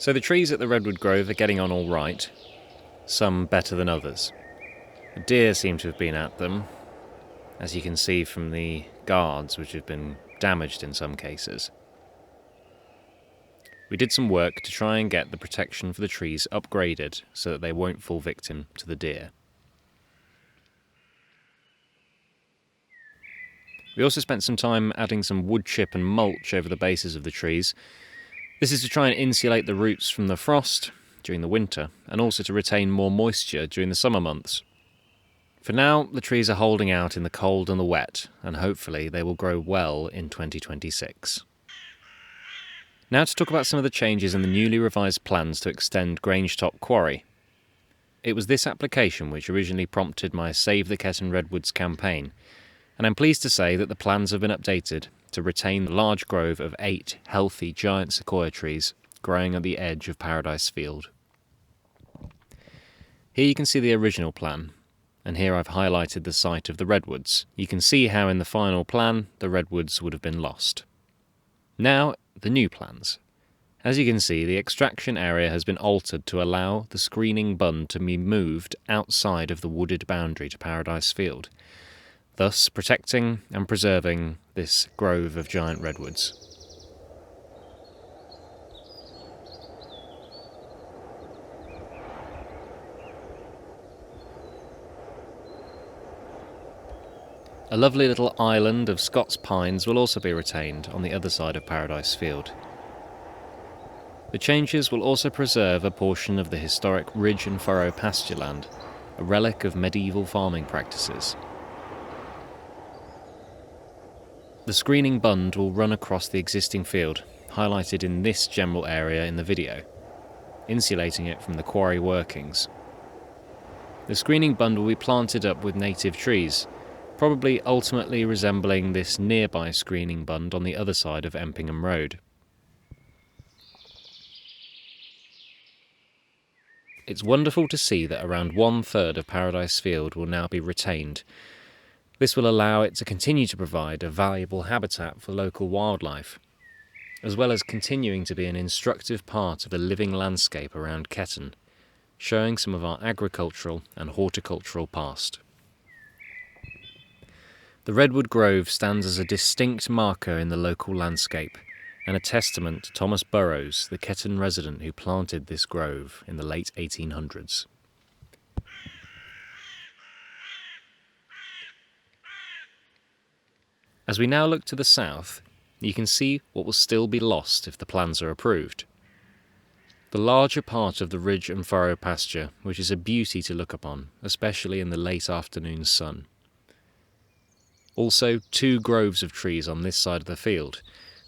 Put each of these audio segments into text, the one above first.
So the trees at the Redwood Grove are getting on all right, some better than others. The deer seem to have been at them, as you can see from the guards, which have been damaged in some cases. We did some work to try and get the protection for the trees upgraded so that they won't fall victim to the deer. We also spent some time adding some wood chip and mulch over the bases of the trees. This is to try and insulate the roots from the frost during the winter, and also to retain more moisture during the summer months. For now, the trees are holding out in the cold and the wet, and hopefully they will grow well in 2026. Now to talk about some of the changes in the newly revised plans to extend Grange Top Quarry. It was this application which originally prompted my Save the Ketton Redwoods campaign, and I'm pleased to say that the plans have been updated to retain the large grove of 8 healthy giant sequoia trees growing at the edge of Paradise Field. Here you can see the original plan, and here I've highlighted the site of the redwoods. You can see how in the final plan the redwoods would have been lost. Now, the new plans. As you can see, the extraction area has been altered to allow the screening bund to be moved outside of the wooded boundary to Paradise Field, thus protecting and preserving this grove of giant redwoods. A lovely little island of Scots pines will also be retained on the other side of Paradise Field. The changes will also preserve a portion of the historic ridge and furrow pasture land, a relic of medieval farming practices. The screening bund will run across the existing field, highlighted in this general area in the video, insulating it from the quarry workings. The screening bund will be planted up with native trees, probably ultimately resembling this nearby screening bund on the other side of Empingham Road. It's wonderful to see that around 1/3 of Paradise Field will now be retained. This will allow it to continue to provide a valuable habitat for local wildlife, as well as continuing to be an instructive part of the living landscape around Ketton, showing some of our agricultural and horticultural past. The Redwood Grove stands as a distinct marker in the local landscape, and a testament to Thomas Burroughs, the Ketton resident who planted this grove in the late 1800s. As we now look to the south, you can see what will still be lost if the plans are approved. The larger part of the ridge and furrow pasture, which is a beauty to look upon, especially in the late afternoon sun. Also, 2 groves of trees on this side of the field,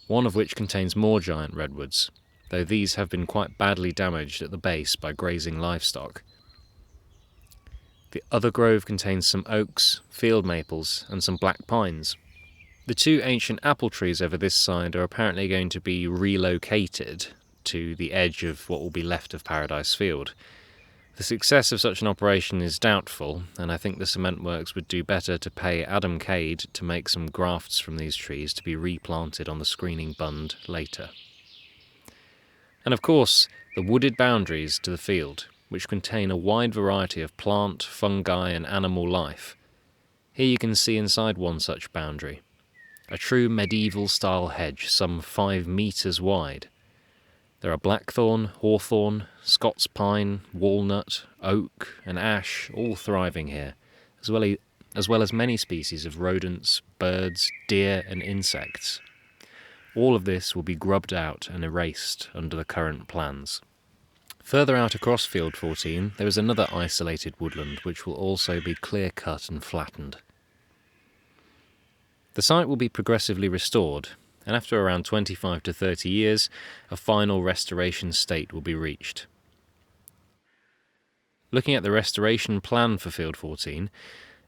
one of which contains more giant redwoods, though these have been quite badly damaged at the base by grazing livestock. The other grove contains some oaks, field maples, and some black pines. The 2 ancient apple trees over this side are apparently going to be relocated to the edge of what will be left of Paradise Field. The success of such an operation is doubtful, and I think the cement works would do better to pay Adam Cade to make some grafts from these trees to be replanted on the screening bund later. And of course, the wooded boundaries to the field, which contain a wide variety of plant, fungi and animal life. Here you can see inside one such boundary, a true medieval-style hedge some 5 metres wide. There are blackthorn, hawthorn, Scots pine, walnut, oak and ash all thriving here, as well as many species of rodents, birds, deer and insects. All of this will be grubbed out and erased under the current plans. Further out across Field 14 there is another isolated woodland which will also be clear-cut and flattened. The site will be progressively restored, and after around 25 to 30 years, a final restoration state will be reached. Looking at the restoration plan for Field 14,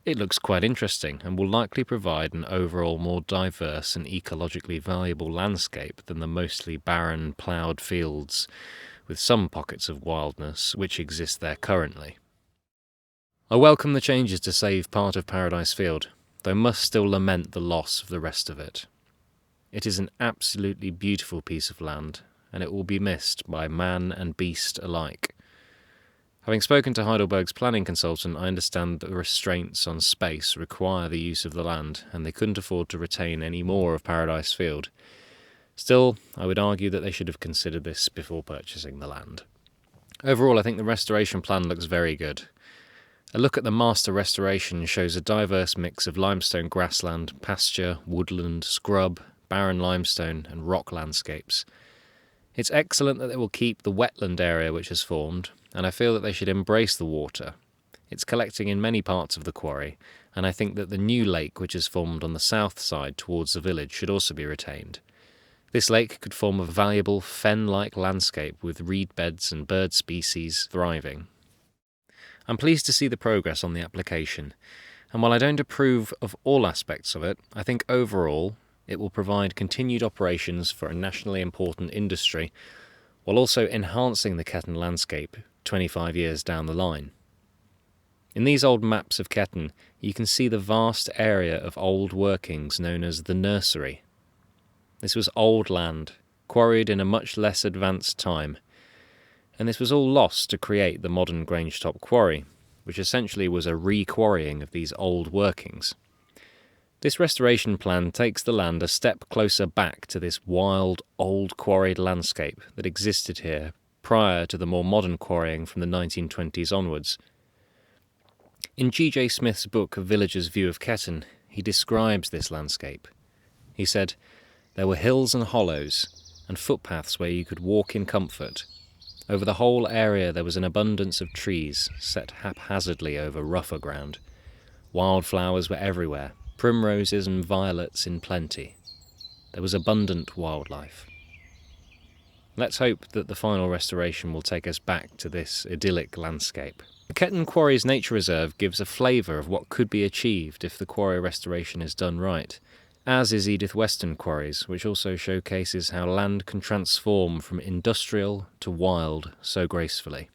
it looks quite interesting and will likely provide an overall more diverse and ecologically valuable landscape than the mostly barren, ploughed fields, with some pockets of wildness which exist there currently. I welcome the changes to save part of Paradise Field, though must still lament the loss of the rest of it. It is an absolutely beautiful piece of land, and it will be missed by man and beast alike. Having spoken to Heidelberg's planning consultant, I understand that the restraints on space require the use of the land, and they couldn't afford to retain any more of Paradise Field. Still, I would argue that they should have considered this before purchasing the land. Overall, I think the restoration plan looks very good. A look at the master restoration shows a diverse mix of limestone grassland, pasture, woodland, scrub, barren limestone and rock landscapes. It's excellent that they will keep the wetland area which has formed, and I feel that they should embrace the water. It's collecting in many parts of the quarry, and I think that the new lake which is formed on the south side towards the village should also be retained. This lake could form a valuable fen-like landscape with reed beds and bird species thriving. I'm pleased to see the progress on the application, and while I don't approve of all aspects of it, I think overall it will provide continued operations for a nationally important industry, while also enhancing the Ketton landscape 25 years down the line. In these old maps of Ketton, you can see the vast area of old workings known as the nursery. This was old land, quarried in a much less advanced time, and this was all lost to create the modern Grange Top Quarry, which essentially was a re-quarrying of these old workings. This restoration plan takes the land a step closer back to this wild, old quarried landscape that existed here prior to the more modern quarrying from the 1920s onwards. In G.J. Smith's book A Villager's View of Ketton, he describes this landscape. He said, "There were hills and hollows, and footpaths where you could walk in comfort. Over the whole area there was an abundance of trees set haphazardly over rougher ground. Wildflowers were everywhere, primroses and violets in plenty. There was abundant wildlife." Let's hope that the final restoration will take us back to this idyllic landscape. The Ketton Quarry's Nature Reserve gives a flavour of what could be achieved if the quarry restoration is done right, as is Edith Weston Quarries, which also showcases how land can transform from industrial to wild so gracefully.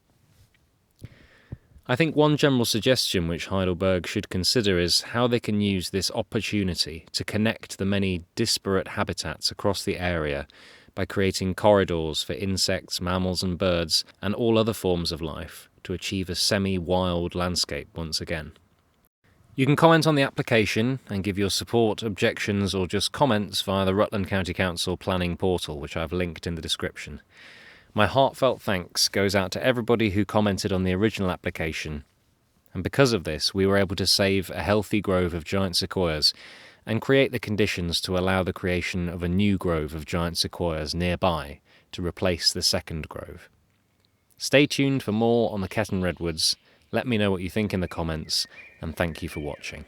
I think one general suggestion which Heidelberg should consider is how they can use this opportunity to connect the many disparate habitats across the area by creating corridors for insects, mammals and birds, and all other forms of life to achieve a semi-wild landscape once again. You can comment on the application and give your support, objections or just comments via the Rutland County Council planning portal, which I've linked in the description. My heartfelt thanks goes out to everybody who commented on the original application, and because of this we were able to save a healthy grove of giant sequoias and create the conditions to allow the creation of a new grove of giant sequoias nearby to replace the second grove. Stay tuned for more on the Ketton Redwoods. Let me know what you think in the comments, and thank you for watching.